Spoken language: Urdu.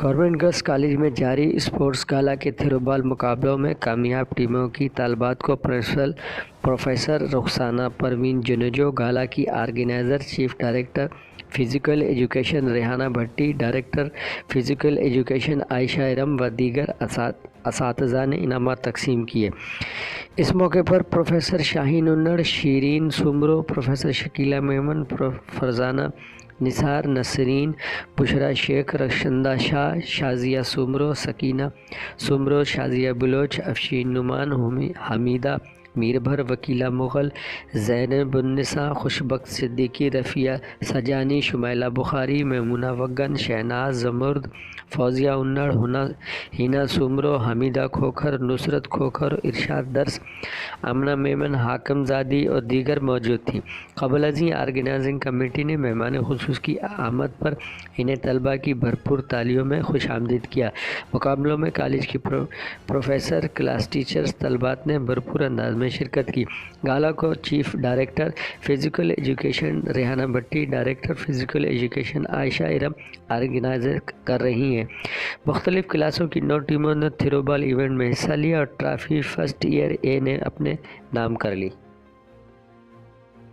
گورنمنٹ گرلز کالج میں جاری اسپورٹس گالا کے تھرو بال مقابلوں میں کامیاب ٹیموں کی طالبات کو پروفیسر رخسانہ پروین جنوجو، گالا کی organiser chief director physical education Rehana Bhatti, director physical education Ayesha Iram و دیگر اساتذہ نے انعامات تقسیم کیے۔ اس موقع پر پروفیسر شاہین انڑ، شیرین سومرو، پروفیسر شکیلہ میمن، فرزانہ نثار، نسرین، بشریٰ شیخ، رخشندہ شاہ، شازیہ سومرو، سکینہ سومرو، شازیہ بلوچ، افشین نعمان، حمیدہ میربھر، وکیلہ مغل، زینب النساء، خوشبخت صدیقی، رفیہ سجانی، شمیلہ بخاری، میمونہ وگن، شہناز زمرد، فوزیہ انڑ، ہینا سومرو، حمیدہ کھوکھر، نصرت کھوکھر، ارشاد درس، آمنہ میمن، حاکم زادی اور دیگر موجود تھیں۔ قبل ازیں آرگنائزنگ کمیٹی نے مہمان خصوصی کی آمد پر انہیں طلباء کی بھرپور تالیوں میں خوش آمدید کیا۔ مقابلوں میں کالج کی پروفیسر، کلاس ٹیچرز، طلباء نے بھرپور انداز میں شرکت کی۔ گالا کو chief director physical education Rehana Bhatti, director physical education Ayesha Iram organise کر رہی ہیں۔ مختلف کلاسوں کی 9 ٹیموں نے تھرو بال ایونٹ میں حصہ لیا اور ٹرافی فرسٹ ایئر اے نے اپنے نام کر لی۔